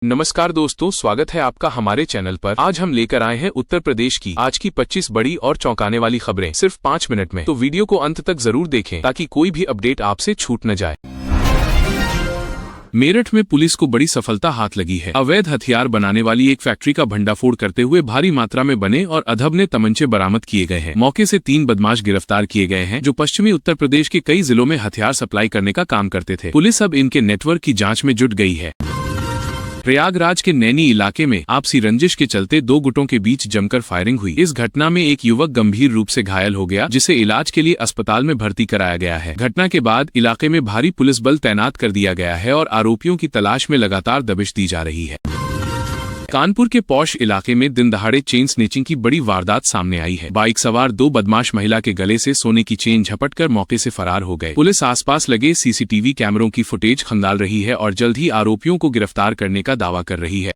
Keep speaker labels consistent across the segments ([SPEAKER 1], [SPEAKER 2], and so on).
[SPEAKER 1] नमस्कार दोस्तों, स्वागत है आपका हमारे चैनल पर। आज हम लेकर आए हैं उत्तर प्रदेश की आज की 25 बड़ी और चौंकाने वाली खबरें सिर्फ 5 मिनट में। तो वीडियो को अंत तक जरूर देखें ताकि कोई भी अपडेट आपसे छूट न जाए। मेरठ में पुलिस को बड़ी सफलता हाथ लगी है। अवैध हथियार बनाने वाली एक फैक्ट्री का भंडाफोड़ करते हुए भारी मात्रा में बने और अधबने तमंचे बरामद किए गए हैं। मौके से 3 बदमाश गिरफ्तार किए गए हैं जो पश्चिमी उत्तर प्रदेश के कई जिलों में हथियार सप्लाई करने का काम करते थे। पुलिस अब इनके नेटवर्क की जांच में जुट गई है। प्रयागराज के नैनी इलाके में आपसी रंजिश के चलते 2 गुटों के बीच जमकर फायरिंग हुई। इस घटना में एक युवक गंभीर रूप से घायल हो गया, जिसे इलाज के लिए अस्पताल में भर्ती कराया गया है। घटना के बाद इलाके में भारी पुलिस बल तैनात कर दिया गया है और आरोपियों की तलाश में लगातार दबिश दी जा रही है। कानपुर के पौष इलाके में दिन दहाड़े चेन स्नेचिंग की बड़ी वारदात सामने आई है। बाइक सवार 2 बदमाश महिला के गले से सोने की चेन झपटकर मौके से फरार हो गए। पुलिस आसपास लगे सीसीटीवी कैमरों की फुटेज खंगाल रही है और जल्द ही आरोपियों को गिरफ्तार करने का दावा कर रही है।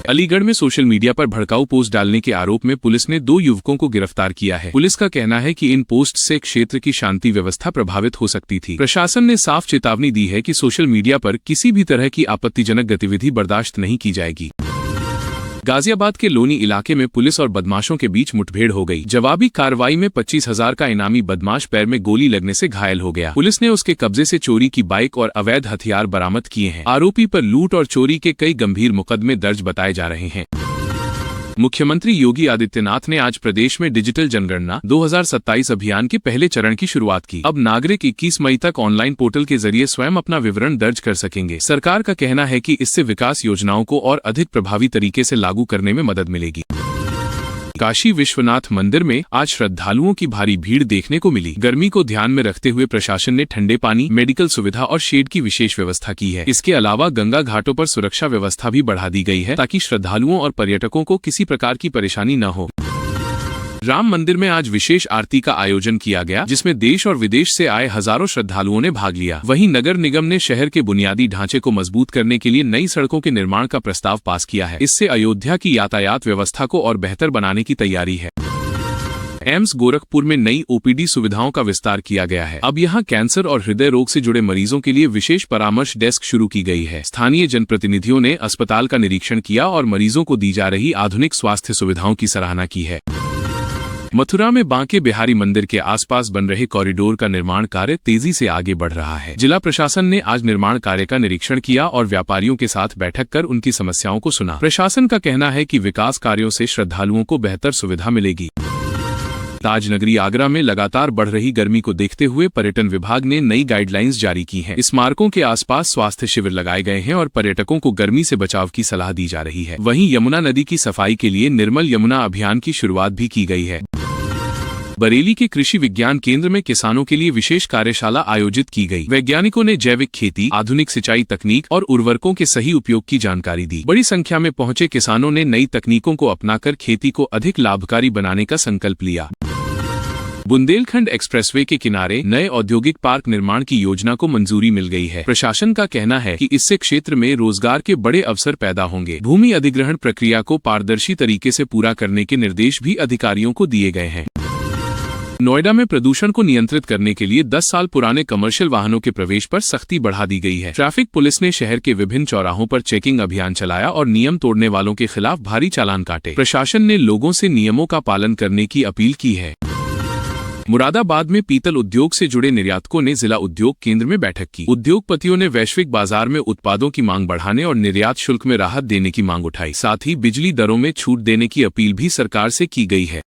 [SPEAKER 1] अलीगढ़ में सोशल मीडिया पर भड़काऊ पोस्ट डालने के आरोप में पुलिस ने 2 युवकों को गिरफ्तार किया है। पुलिस का कहना है कि इन पोस्ट से क्षेत्र की शांति व्यवस्था प्रभावित हो सकती थी। प्रशासन ने साफ चेतावनी दी है कि सोशल मीडिया पर किसी भी तरह की आपत्तिजनक गतिविधि बर्दाश्त नहीं की जाएगी। गाजियाबाद के लोनी इलाके में पुलिस और बदमाशों के बीच मुठभेड़ हो गई। जवाबी कार्रवाई में 25,000 का इनामी बदमाश पैर में गोली लगने से घायल हो गया। पुलिस ने उसके कब्जे से चोरी की बाइक और अवैध हथियार बरामद किए हैं। आरोपी पर लूट और चोरी के कई गंभीर मुकदमे दर्ज बताए जा रहे हैं। मुख्यमंत्री योगी आदित्यनाथ ने आज प्रदेश में डिजिटल जनगणना 2027 अभियान के पहले चरण की शुरुआत की। अब नागरिक 21 मई तक ऑनलाइन पोर्टल के जरिए स्वयं अपना विवरण दर्ज कर सकेंगे। सरकार का कहना है कि इससे विकास योजनाओं को और अधिक प्रभावी तरीके से लागू करने में मदद मिलेगी। काशी विश्वनाथ मंदिर में आज श्रद्धालुओं की भारी भीड़ देखने को मिली। गर्मी को ध्यान में रखते हुए प्रशासन ने ठंडे पानी, मेडिकल सुविधा और शेड की विशेष व्यवस्था की है। इसके अलावा गंगा घाटों पर सुरक्षा व्यवस्था भी बढ़ा दी गई है ताकि श्रद्धालुओं और पर्यटकों को किसी प्रकार की परेशानी न हो। राम मंदिर में आज विशेष आरती का आयोजन किया गया, जिसमें देश और विदेश से आए हजारों श्रद्धालुओं ने भाग लिया। वहीं नगर निगम ने शहर के बुनियादी ढांचे को मजबूत करने के लिए नई सड़कों के निर्माण का प्रस्ताव पास किया है। इससे अयोध्या की यातायात व्यवस्था को और बेहतर बनाने की तैयारी है। एम्स गोरखपुर में नई ओपीडी सुविधाओं का विस्तार किया गया है। अब यहां कैंसर और हृदय रोग से जुड़े मरीजों के लिए विशेष परामर्श डेस्क शुरू की गई है। स्थानीय जनप्रतिनिधियों ने अस्पताल का निरीक्षण किया और मरीजों को दी जा रही आधुनिक स्वास्थ्य सुविधाओं की सराहना की है। मथुरा में बांके बिहारी मंदिर के आसपास बन रहे कॉरिडोर का निर्माण कार्य तेजी से आगे बढ़ रहा है। जिला प्रशासन ने आज निर्माण कार्य का निरीक्षण किया और व्यापारियों के साथ बैठक कर उनकी समस्याओं को सुना। प्रशासन का कहना है कि विकास कार्यों से श्रद्धालुओं को बेहतर सुविधा मिलेगी। ताजनगरी आगरा में लगातार बढ़ रही गर्मी को देखते हुए पर्यटन विभाग ने नई गाइडलाइंस जारी की हैं। स्मारकों के आसपास स्वास्थ्य शिविर लगाए गए हैं और पर्यटकों को गर्मी से बचाव की सलाह दी जा रही है। वहीं यमुना नदी की सफाई के लिए निर्मल यमुना अभियान की शुरुआत भी की गई है। बरेली के कृषि विज्ञान केंद्र में किसानों के लिए विशेष कार्यशाला आयोजित की गई। वैज्ञानिकों ने जैविक खेती, आधुनिक सिंचाई तकनीक और उर्वरकों के सही उपयोग की जानकारी दी। बड़ी संख्या में पहुंचे किसानों ने नई तकनीकों को अपनाकर खेती को अधिक लाभकारी बनाने का संकल्प लिया। बुंदेलखंड एक्सप्रेसवे के किनारे नए औद्योगिक पार्क निर्माण की योजना को मंजूरी मिल गई है। प्रशासन का कहना है कि इससे क्षेत्र में रोजगार के बड़े अवसर पैदा होंगे। भूमि अधिग्रहण प्रक्रिया को पारदर्शी तरीके से पूरा करने के निर्देश भी अधिकारियों को दिए गए हैं। नोएडा में प्रदूषण को नियंत्रित करने के लिए 10 साल पुराने कमर्शियल वाहनों के प्रवेश पर सख्ती बढ़ा दी गई है। ट्रैफिक पुलिस ने शहर के विभिन्न चौराहों पर चेकिंग अभियान चलाया और नियम तोड़ने वालों के खिलाफ भारी चालान काटे। प्रशासन ने लोगों से नियमों का पालन करने की अपील की है। मुरादाबाद में पीतल उद्योग से जुड़े निर्यातकों ने जिला उद्योग केंद्र में बैठक की। उद्योगपतियों ने वैश्विक बाजार में उत्पादों की मांग बढ़ाने और निर्यात शुल्क में राहत देने की मांग उठाई। साथ ही बिजली दरों में छूट देने की अपील भी सरकार से की गई है।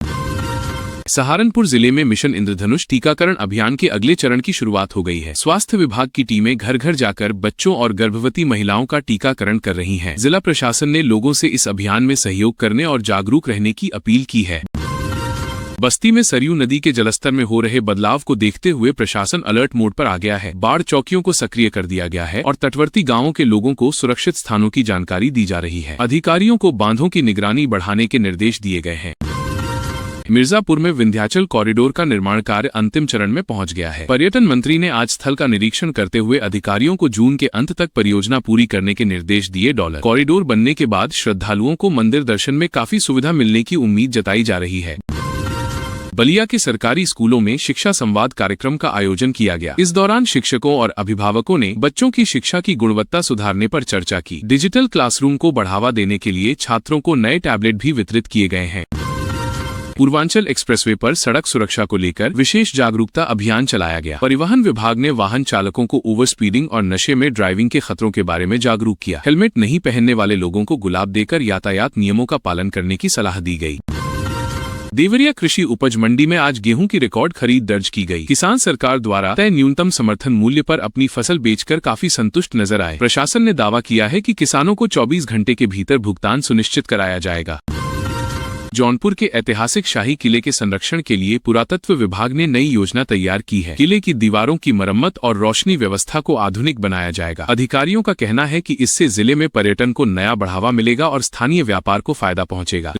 [SPEAKER 1] सहारनपुर जिले में मिशन इंद्रधनुष टीकाकरण अभियान के अगले चरण की शुरुआत हो गई है। स्वास्थ्य विभाग की टीमें घर घर जाकर बच्चों और गर्भवती महिलाओं का टीकाकरण कर रही हैं। जिला प्रशासन ने लोगों से इस अभियान में सहयोग करने और जागरूक रहने की अपील की है। बस्ती में सरयू नदी के जलस्तर में हो रहे बदलाव को देखते हुए प्रशासन अलर्ट मोड पर आ गया है। बाढ़ चौकियों को सक्रिय कर दिया गया है और तटवर्ती गांवों के लोगों को सुरक्षित स्थानों की जानकारी दी जा रही है। अधिकारियों को बांधों की निगरानी बढ़ाने के निर्देश दिए गए हैं। मिर्जापुर में विंध्याचल कॉरिडोर का निर्माण कार्य अंतिम चरण में पहुंच गया है। पर्यटन मंत्री ने आज स्थल का निरीक्षण करते हुए अधिकारियों को जून के अंत तक परियोजना पूरी करने के निर्देश दिए। कॉरिडोर बनने के बाद श्रद्धालुओं को मंदिर दर्शन में काफी सुविधा मिलने की उम्मीद जताई जा रही है। बलिया के सरकारी स्कूलों में शिक्षा संवाद कार्यक्रम का आयोजन किया गया। इस दौरान शिक्षकों और अभिभावकों ने बच्चों की शिक्षा की गुणवत्ता सुधारने पर चर्चा की। डिजिटल क्लासरूम को बढ़ावा देने के लिए छात्रों को नए टैबलेट भी वितरित किए गए हैं। पूर्वांचल एक्सप्रेसवे पर सड़क सुरक्षा को लेकर विशेष जागरूकता अभियान चलाया गया। परिवहन विभाग ने वाहन चालकों को ओवर स्पीडिंग और नशे में ड्राइविंग के खतरों के बारे में जागरूक किया। हेलमेट नहीं पहनने वाले लोगों को गुलाब देकर यातायात नियमों का पालन करने की सलाह दी गई। देवरिया कृषि उपज मंडी में आज गेहूं की रिकॉर्ड खरीद दर्ज की गई। किसान सरकार द्वारा तय न्यूनतम समर्थन मूल्य पर अपनी फसल बेचकर काफी संतुष्ट नजर आए। प्रशासन ने दावा किया है कि किसानों को 24 घंटे के भीतर भुगतान सुनिश्चित कराया जाएगा। जौनपुर के ऐतिहासिक शाही किले के संरक्षण के लिए पुरातत्व विभाग ने नई योजना तैयार की है। किले की दीवारों की मरम्मत और रोशनी व्यवस्था को आधुनिक बनाया जाएगा। अधिकारियों का कहना है कि इससे जिले में पर्यटन को नया बढ़ावा मिलेगा और स्थानीय व्यापार को फायदा पहुंचेगा।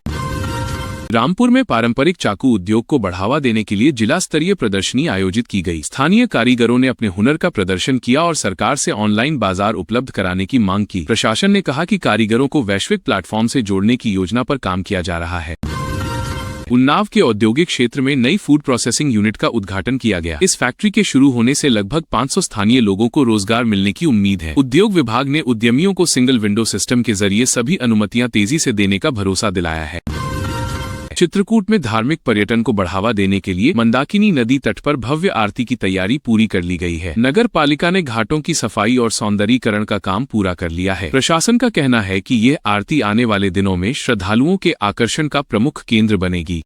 [SPEAKER 1] रामपुर में पारंपरिक चाकू उद्योग को बढ़ावा देने के लिए जिला स्तरीय प्रदर्शनी आयोजित की गई। स्थानीय कारीगरों ने अपने हुनर का प्रदर्शन किया और सरकार से ऑनलाइन बाजार उपलब्ध कराने की मांग की। प्रशासन ने कहा कि कारीगरों को वैश्विक प्लेटफॉर्म से जोड़ने की योजना पर काम किया जा रहा है। उन्नाव के औद्योगिक क्षेत्र में नई फूड प्रोसेसिंग यूनिट का उद्घाटन किया गया। इस फैक्ट्री के शुरू होने से लगभग 500 स्थानीय लोगों को रोजगार मिलने की उम्मीद है। उद्योग विभाग ने उद्यमियों को सिंगल विंडो सिस्टम के जरिए सभी अनुमतियां तेजी से देने का भरोसा दिलाया है। चित्रकूट में धार्मिक पर्यटन को बढ़ावा देने के लिए मंदाकिनी नदी तट पर भव्य आरती की तैयारी पूरी कर ली गई है। नगर पालिका ने घाटों की सफाई और सौंदर्यीकरण का काम पूरा कर लिया है। प्रशासन का कहना है कि यह आरती आने वाले दिनों में श्रद्धालुओं के आकर्षण का प्रमुख केंद्र बनेगी।